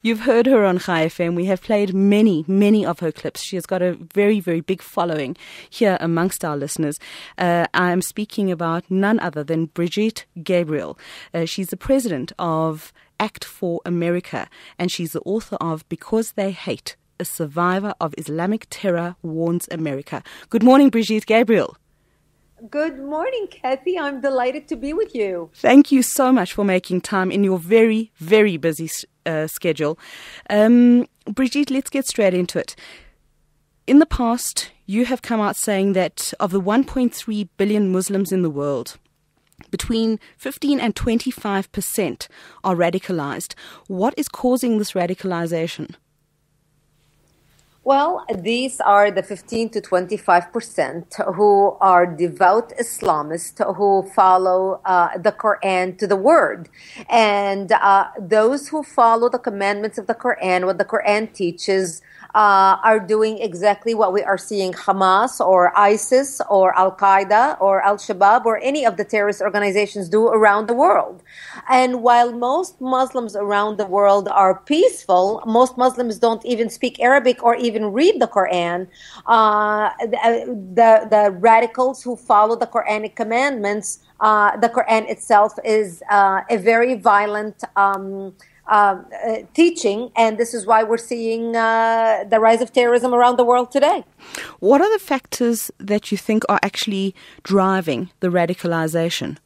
You've heard her on Chai FM. We have played many of her clips. She has got a very, very big following here amongst our listeners. I'm speaking about none other than Brigitte Gabriel. She's the president of Act for America, and she's the author of Because They Hate, a survivor of Islamic terror warns America. Good morning, Brigitte Gabriel. Good morning, Kathy. I'm delighted to be with you. Thank you so much for making time in your very, very busy schedule. Brigitte, let's get straight into it. In the past, you have come out saying that of the 1.3 billion Muslims in the world, between 15 and 25% are radicalized. What is causing this radicalization? Well, these are the 15 to 25% who are devout Islamists who follow the Quran to the word. And those who follow the commandments of the Quran, what the Quran teaches, are doing exactly what we are seeing Hamas or ISIS or Al-Qaeda or Al-Shabaab or any of the terrorist organizations do around the world. And while most Muslims around the world are peaceful, most Muslims don't even speak Arabic or even read the Quran. The radicals who follow the Quranic commandments, the Quran itself is a very violent teaching, and this is why we're seeing the rise of terrorism around the world today. What are the factors that you think are actually driving the radicalization?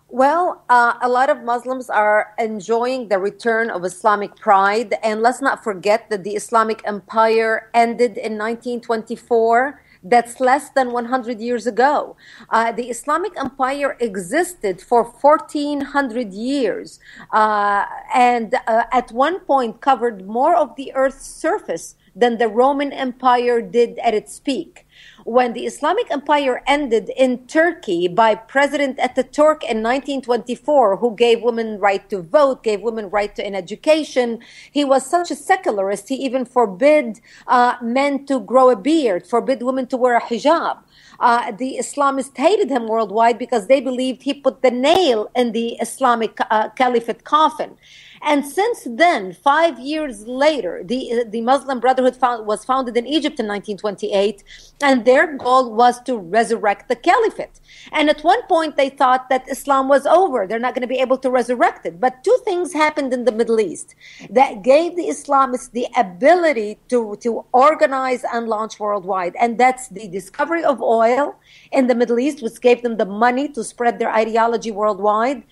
Well, a lot of Muslims are enjoying the return of Islamic pride, and let's not forget that the Islamic Empire ended in 1924. That's less than 100 years ago. The Islamic Empire existed for 1,400 years and at one point covered more of the Earth's surface than the Roman Empire did at its peak. When the Islamic Empire ended in Turkey by President Ataturk in 1924, who gave women right to vote, gave women right to an education, he was such a secularist, he even forbid men to grow a beard, forbid women to wear a hijab. The Islamists hated him worldwide because they believed he put the nail in the Islamic Caliphate coffin. And since then, 5 years later, the Muslim Brotherhood was founded in Egypt in 1928, and their goal was to resurrect the Caliphate. And at one point, they thought that Islam was over. They're not going to be able to resurrect it. But two things happened in the Middle East that gave the Islamists the ability to organize and launch worldwide. And that's the discovery of oil in the Middle East, which gave them the money to spread their ideology worldwide.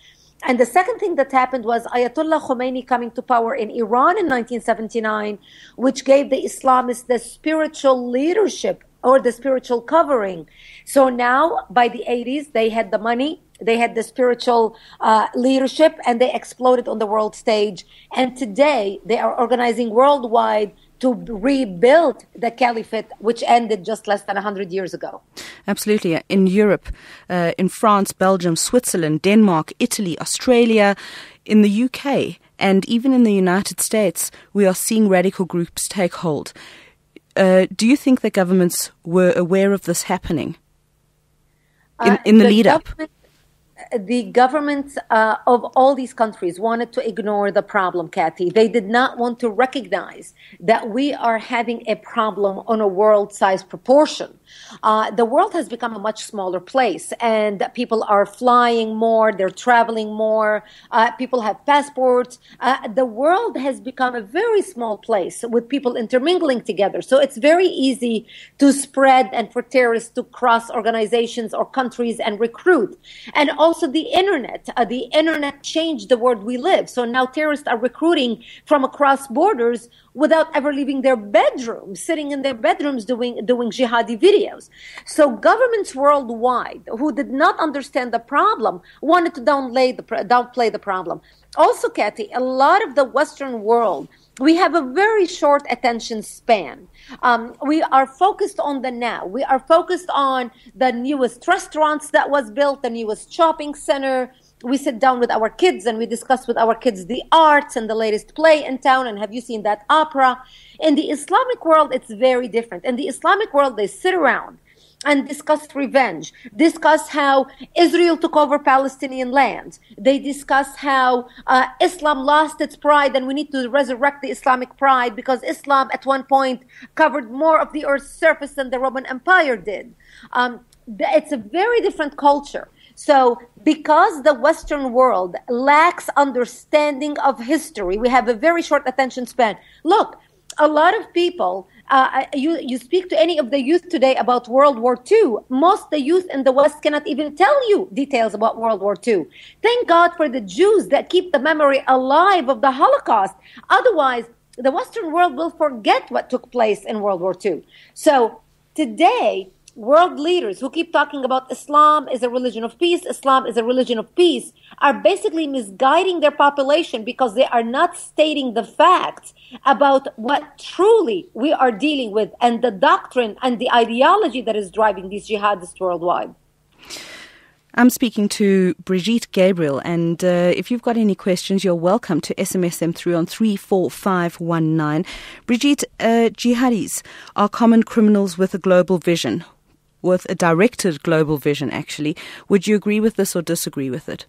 And the second thing that happened was Ayatollah Khomeini coming to power in Iran in 1979, which gave the Islamists the spiritual leadership or the spiritual covering. So now, by the 80s, they had the money, they had the spiritual leadership, and they exploded on the world stage. And today, they are organizing worldwide to rebuild the caliphate, which ended just less than 100 years ago. Absolutely. In Europe, in France, Belgium, Switzerland, Denmark, Italy, Australia, in the UK, and even in the United States, we are seeing radical groups take hold. Do you think that governments were aware of this happening in the lead-up? The governments of all these countries wanted to ignore the problem, Kathy. They did not want to recognize that we are having a problem on a world-sized proportion. The world has become a much smaller place, and people are flying more, they're traveling more, people have passports. The world has become a very small place with people intermingling together. So it's very easy to spread and for terrorists to cross organizations or countries and recruit. And also the internet changed the world we live. So now terrorists are recruiting from across borders without ever leaving their bedrooms, sitting in their bedrooms doing jihadi videos. So governments worldwide who did not understand the problem wanted to downplay the problem. Also, Kathy, a lot of the Western world, we have a very short attention span. We are focused on the now. We are focused on the newest restaurants that was built, the newest shopping center. We sit down with our kids and we discuss with our kids the arts and the latest play in town. And have you seen that opera? In the Islamic world, it's very different. In the Islamic world, they sit around and discuss revenge, discuss how Israel took over Palestinian land. They discuss how Islam lost its pride and we need to resurrect the Islamic pride because Islam at one point covered more of the earth's surface than the Roman Empire did. It's a very different culture. So because the Western world lacks understanding of history, we have a very short attention span. Look, a lot of people, you speak to any of the youth today about World War II. Most of the youth in the West cannot even tell you details about World War II. Thank God for the Jews that keep the memory alive of the Holocaust. Otherwise, the Western world will forget what took place in World War II. So today, world leaders who keep talking about Islam is a religion of peace, Islam is a religion of peace, are basically misguiding their population because they are not stating the facts about what truly we are dealing with and the doctrine and the ideology that is driving these jihadists worldwide. I'm speaking to Brigitte Gabriel, and if you've got any questions, you're welcome to SMS them through on 34519. Brigitte, jihadis are common criminals with a global vision, with a directed global vision, actually. Would you agree with this or disagree with it?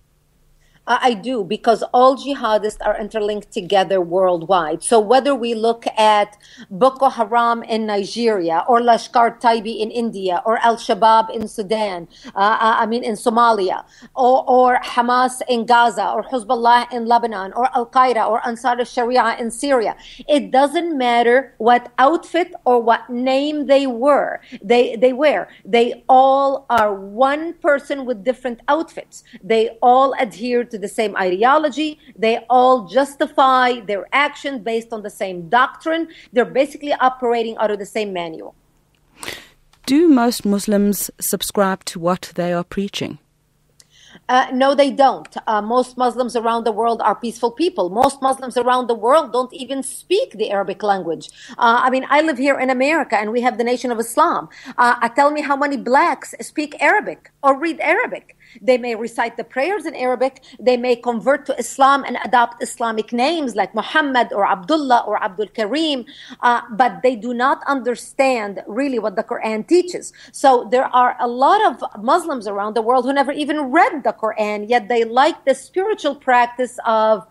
I do, because all jihadists are interlinked together worldwide. So whether we look at Boko Haram in Nigeria, or Lashkar Taibi in India, or Al-Shabaab in Sudan, in Somalia, or Hamas in Gaza, or Hezbollah in Lebanon, or Al-Qaeda, or Ansar al-Sharia in Syria, it doesn't matter what outfit or what name they wear. They all are one person with different outfits. They all adhere to the same ideology. They all justify their action based on the same doctrine. They're basically operating out of the same manual. Do most Muslims subscribe to what they are preaching? No, they don't. Most Muslims around the world are peaceful people. Most Muslims around the world don't even speak the Arabic language. I live here in America and we have the Nation of Islam. Tell me how many blacks speak Arabic or read Arabic. They may recite the prayers in Arabic. They may convert to Islam and adopt Islamic names like Muhammad or Abdullah or Abdul Karim, but they do not understand really what the Quran teaches. So there are a lot of Muslims around the world who never even read the Quran, yet they like the spiritual practice of,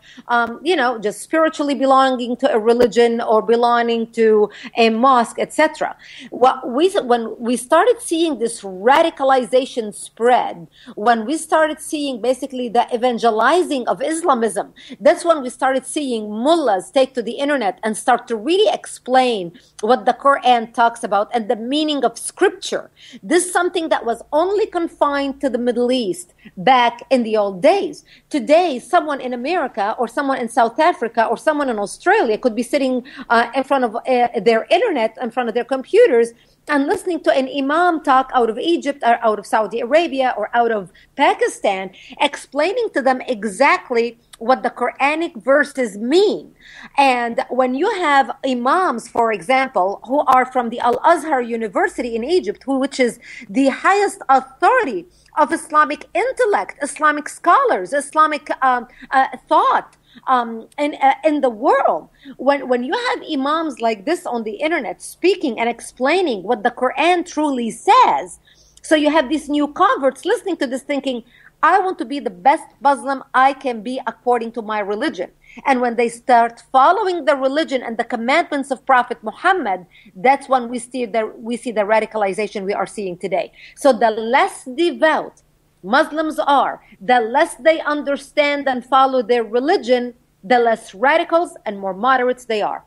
just spiritually belonging to a religion or belonging to a mosque, etc. When we started seeing this radicalization spread, when we started seeing basically the evangelizing of Islamism, that's when we started seeing mullahs take to the internet and start to really explain what the Quran talks about and the meaning of scripture. This is something that was only confined to the Middle East back in the old days. Today, someone in America or someone in South Africa or someone in Australia could be sitting in front of their internet, in front of their computers, and listening to an imam talk out of Egypt or out of Saudi Arabia or out of Pakistan, explaining to them exactly what the Quranic verses mean. And when you have imams, for example, who are from the Al-Azhar University in Egypt, which is the highest authority of Islamic intellect, Islamic scholars, Islamic thought, in the world, when you have imams like this on the internet speaking and explaining what the Quran truly says, so you have these new converts listening to this thinking, I want to be the best Muslim I can be according to my religion. And when they start following the religion and the commandments of Prophet Muhammad, that's when we see the radicalization we are seeing today. So the less devout Muslims are, the less they understand and follow their religion, the less radicals and more moderates they are.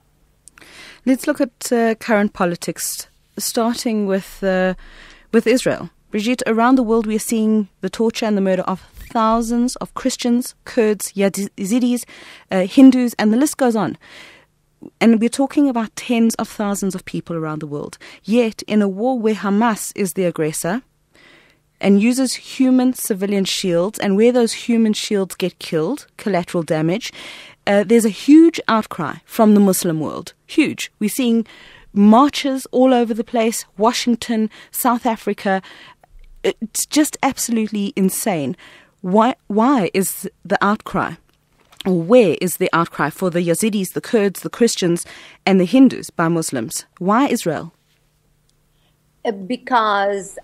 Let's look at current politics, starting with Israel. Brigitte, around the world we are seeing the torture and the murder of thousands of Christians, Kurds, Yazidis, Hindus, and the list goes on. And we're talking about tens of thousands of people around the world. Yet, in a war where Hamas is the aggressor and uses human civilian shields, and where those human shields get killed, collateral damage, there's a huge outcry from the Muslim world. Huge. We're seeing marches all over the place, Washington, South Africa. It's just absolutely insane. Why is the outcry, or where is the outcry for the Yazidis, the Kurds, the Christians, and the Hindus by Muslims? Why Israel? Because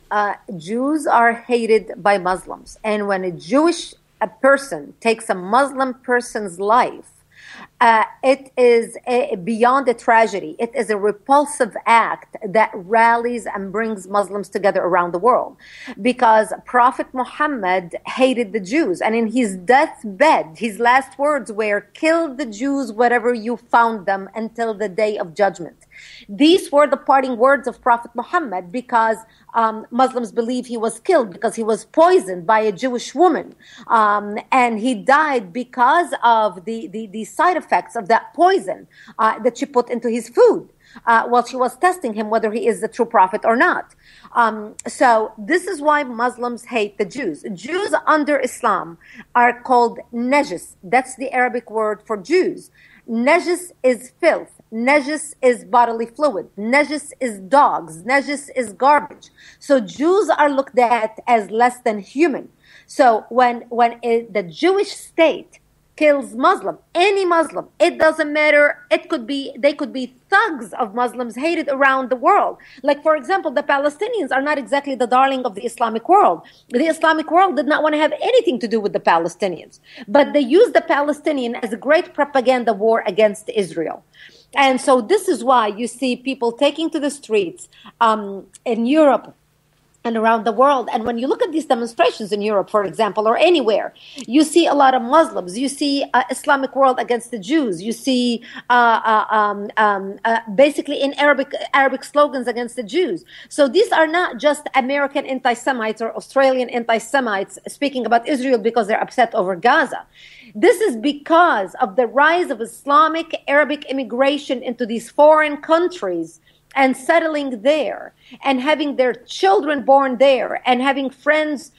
Jews are hated by Muslims. And when a person takes a Muslim person's life, it is beyond a tragedy. It is a repulsive act that rallies and brings Muslims together around the world. Because Prophet Muhammad hated the Jews. And in his deathbed, his last words were, "Kill the Jews wherever you found them until the day of judgment." These were the parting words of Prophet Muhammad, because Muslims believe he was killed because he was poisoned by a Jewish woman. And he died because of the side effects of that poison that she put into his food while she was testing him whether he is the true prophet or not. So this is why Muslims hate the Jews. Jews under Islam are called najis. That's the Arabic word for Jews. Najis is filth. Najis is bodily fluid. Najis is dogs. Najis is garbage. So Jews are looked at as less than human. So when the Jewish state kills Muslim, any Muslim, it doesn't matter. They could be thugs of Muslims hated around the world. Like, for example, the Palestinians are not exactly the darling of the Islamic world. The Islamic world did not want to have anything to do with the Palestinians, but they used the Palestinian as a great propaganda war against Israel. And so this is why you see people taking to the streets in Europe and around the world. And when you look at these demonstrations in Europe, for example, or anywhere, you see a lot of Muslims. You see Islamic world against the Jews. You see basically in Arabic slogans against the Jews. So these are not just American anti-Semites or Australian anti-Semites speaking about Israel because they're upset over Gaza. This is because of the rise of Islamic Arabic immigration into these foreign countries and settling there and having their children born there and having friends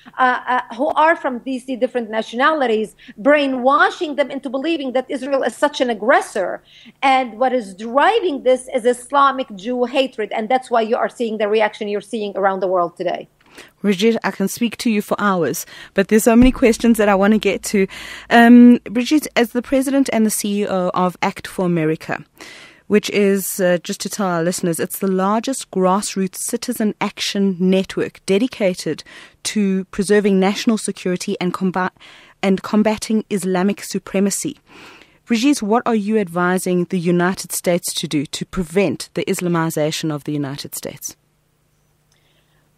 who are from these different nationalities, brainwashing them into believing that Israel is such an aggressor. And what is driving this is Islamic Jew hatred. And that's why you are seeing the reaction you're seeing around the world today. Brigitte, I can speak to you for hours, but there's so many questions that I want to get to. Brigitte, as the president and the CEO of Act for America, which is, just to tell our listeners, it's the largest grassroots citizen action network dedicated to preserving national security and combating Islamic supremacy. Brigitte, what are you advising the United States to do to prevent the Islamization of the United States?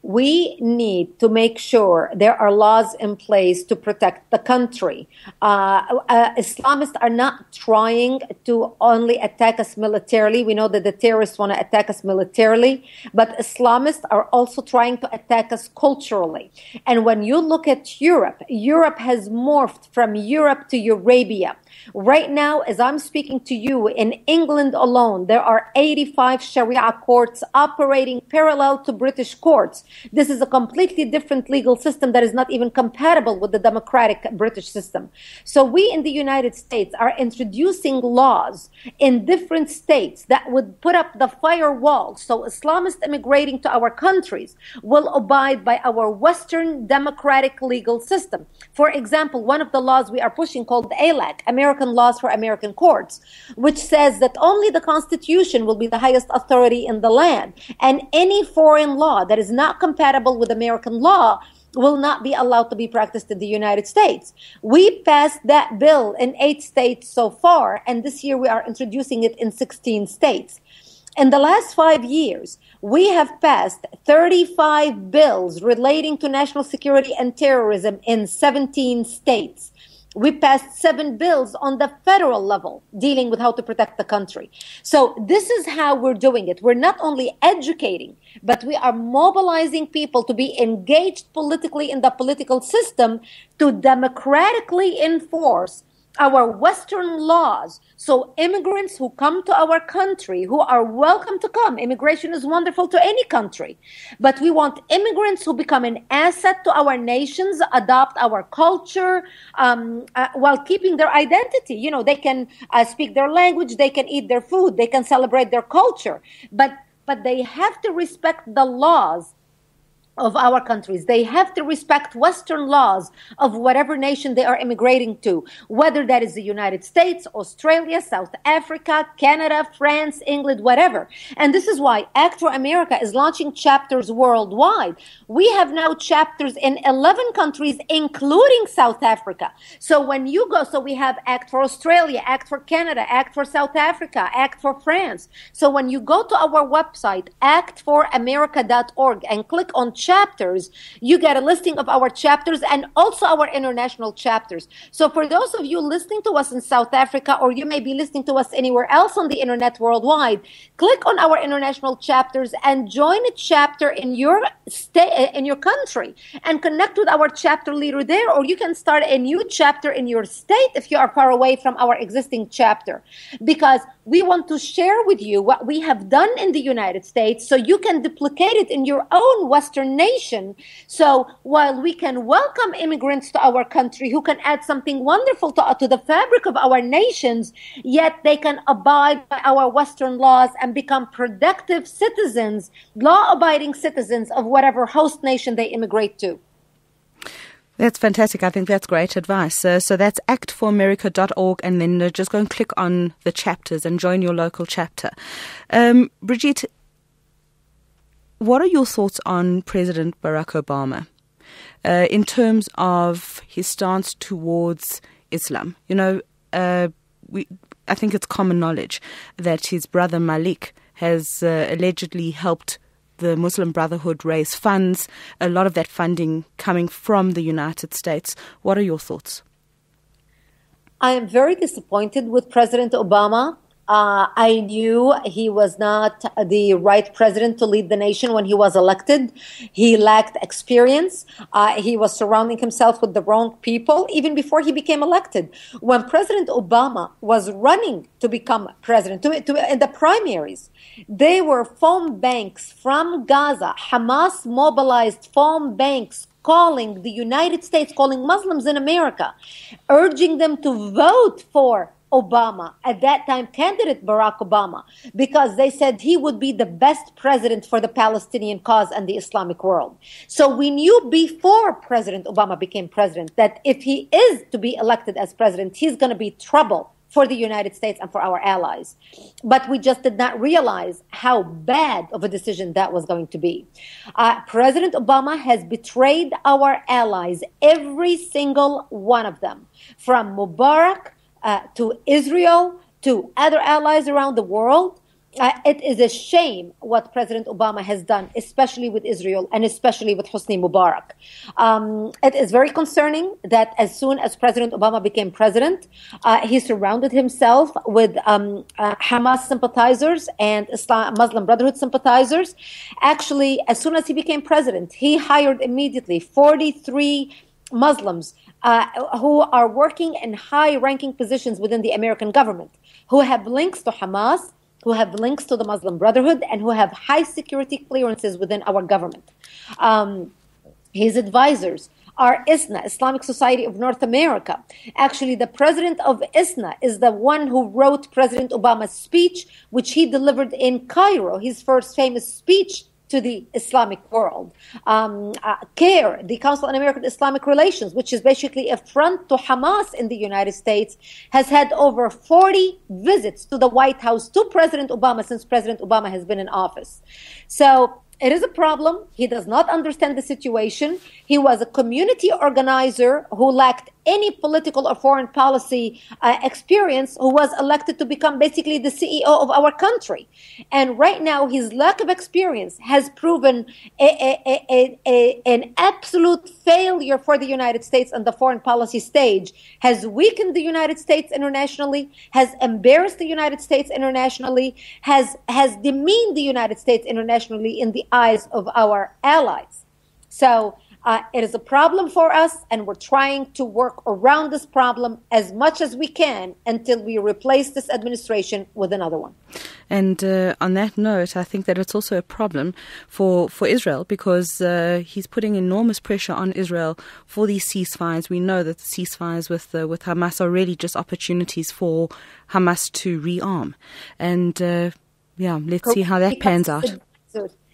We need to make sure there are laws in place to protect the country. Islamists are not trying to only attack us militarily. We know that the terrorists want to attack us militarily, but Islamists are also trying to attack us culturally. And when you look at Europe, Europe has morphed from Europe to Eurabia. Right now, as I'm speaking to you, in England alone, there are 85 Sharia courts operating parallel to British courts. This is a completely different legal system that is not even compatible with the democratic British system. So we in the United States are introducing laws in different states that would put up the firewall. So Islamists immigrating to our countries will abide by our Western democratic legal system. For example, one of the laws we are pushing called ALAC, American Laws for American Courts, which says that only the Constitution will be the highest authority in the land, and any foreign law that is not compatible with American law will not be allowed to be practiced in the United States. We passed that bill in 8 states so far, and this year we are introducing it in 16 states. In the last 5 years, we have passed 35 bills relating to national security and terrorism in 17 states. We passed 7 bills on the federal level dealing with how to protect the country. So this is how we're doing it. We're not only educating, but we are mobilizing people to be engaged politically in the political system to democratically enforce our Western laws. So immigrants who come to our country, who are welcome to come. Immigration is wonderful to any country. But we want immigrants who become an asset to our nations, adopt our culture, while keeping their identity. You know, they can speak their language, they can eat their food, they can celebrate their culture. But they have to respect the laws of our countries. They have to respect Western laws of whatever nation they are immigrating to, whether that is the United States, Australia, South Africa, Canada, France, England, whatever. And this is why Act for America is launching chapters worldwide. We have now chapters in 11 countries, including South Africa. So when you go, so we have Act for Australia, Act for Canada, Act for South Africa, Act for France. So when you go to our website, actforamerica.org, and click on chapters, you get a listing of our chapters and also our international chapters. So for those of you listening to us in South Africa, or you may be listening to us anywhere else on the internet worldwide, click on our international chapters and join a chapter in your state, in your country, and connect with our chapter leader there, or you can start a new chapter in your state if you are far away from our existing chapter, because we want to share with you what we have done in the United States so you can duplicate it in your own Western nation. So while we can welcome immigrants to our country who can add something wonderful to the fabric of our nations, yet they can abide by our Western laws and become productive citizens, law-abiding citizens of whatever host nation they immigrate to. That's fantastic. I think that's great advice. So that's actforamerica.org, and then just go and click on the chapters and join your local chapter. Brigitte, what are your thoughts on President Barack Obama in terms of his stance towards Islam? You know, I think it's common knowledge that his brother Malik has allegedly helped the Muslim Brotherhood raise funds, a lot of that funding coming from the United States. What are your thoughts? I am very disappointed with President Obama. I knew he was not the right president to lead the nation when he was elected. He lacked experience. He was surrounding himself with the wrong people even before he became elected. When President Obama was running to become president, in the primaries, they were phone banks from Gaza. Hamas mobilized phone banks calling the United States, calling Muslims in America, urging them to vote for Obama, at that time candidate Barack Obama, because they said he would be the best president for the Palestinian cause and the Islamic world. So we knew before President Obama became president that if he is to be elected as president, he's going to be trouble for the United States and for our allies. But we just did not realize how bad of a decision that was going to be. President Obama has betrayed our allies, every single one of them, from Mubarak to Israel, to other allies around the world. It is a shame what President Obama has done, especially with Israel and especially with Hosni Mubarak. It is very concerning that as soon as President Obama became president, he surrounded himself with Hamas sympathizers and Muslim Brotherhood sympathizers. Actually, as soon as he became president, he hired immediately 43 Muslims who are working in high-ranking positions within the American government, who have links to Hamas, who have links to the Muslim Brotherhood, and who have high security clearances within our government. His advisors are ISNA, Islamic Society of North America. Actually, the president of ISNA is the one who wrote President Obama's speech, which he delivered in Cairo, his first famous speech to the Islamic world. CARE, the Council on American Islamic Relations, which is basically a front to Hamas in the United States, has had over 40 visits to the White House to President Obama since President Obama has been in office. So it is a problem. He does not understand the situation. He was a community organizer who lacked any political or foreign policy experience, who was elected to become basically the CEO of our country. And right now, his lack of experience has proven an absolute failure for the United States on the foreign policy stage, has weakened the United States internationally, has embarrassed the United States internationally, has demeaned the United States internationally in the eyes of our allies. So it is a problem for us, and we're trying to work around this problem as much as we can until we replace this administration with another one. And on that note, I think that it's also a problem for Israel, because he's putting enormous pressure on Israel for these ceasefires. We know that the ceasefires with Hamas are really just opportunities for Hamas to rearm. And let's see how that pans out.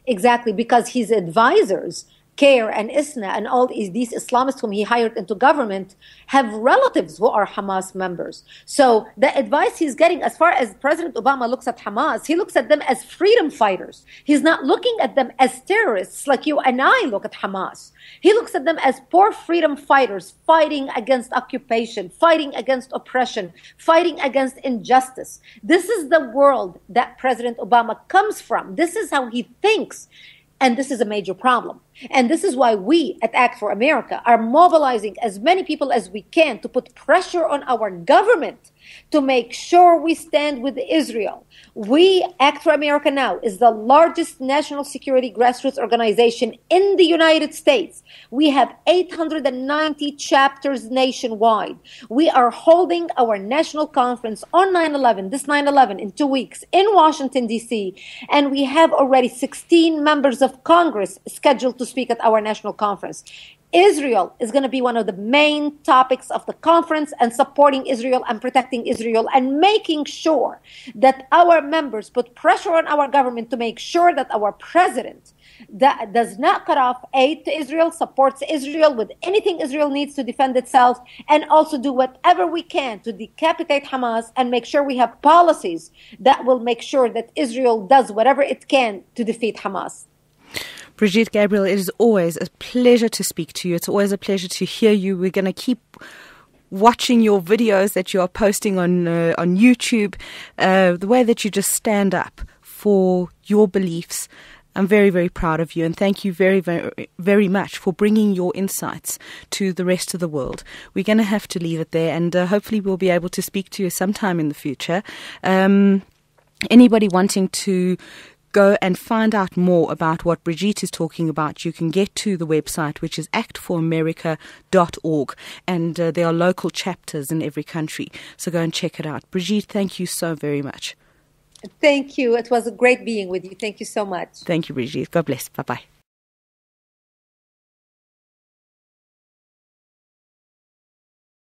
Exactly, because his advisors CARE and ISNA and all these Islamists whom he hired into government have relatives who are Hamas members. So the advice he's getting, as far as President Obama looks at Hamas, he looks at them as freedom fighters. He's not looking at them as terrorists like you and I look at Hamas. He looks at them as poor freedom fighters fighting against occupation, fighting against oppression, fighting against injustice. This is the world that President Obama comes from. This is how he thinks. And this is a major problem. And this is why we at Act for America are mobilizing as many people as we can to put pressure on our government to make sure we stand with Israel. We, Act for America Now, is the largest national security grassroots organization in the United States. We have 890 chapters nationwide. We are holding our national conference on 9/11, this 9/11 in 2 weeks in Washington, D.C. And we have already 16 members of Congress scheduled to speak at our national conference. Israel is going to be one of the main topics of the conference, and supporting Israel and protecting Israel and making sure that our members put pressure on our government to make sure that our president that does not cut off aid to Israel, supports Israel with anything Israel needs to defend itself, and also do whatever we can to decapitate Hamas and make sure we have policies that will make sure that Israel does whatever it can to defeat Hamas. Brigitte Gabriel, it is always a pleasure to speak to you. It's always a pleasure to hear you. We're going to keep watching your videos that you are posting on YouTube, the way that you just stand up for your beliefs. I'm very, very proud of you, and thank you very, very, very much for bringing your insights to the rest of the world. We're going to have to leave it there, and hopefully we'll be able to speak to you sometime in the future. Anybody wanting to go and find out more about what Brigitte is talking about, you can get to the website, which is actforamerica.org, and there are local chapters in every country, so go and check it out. Brigitte, thank you so very much. Thank you. It was great being with you. Thank you so much. Thank you, Brigitte. God bless. Bye-bye.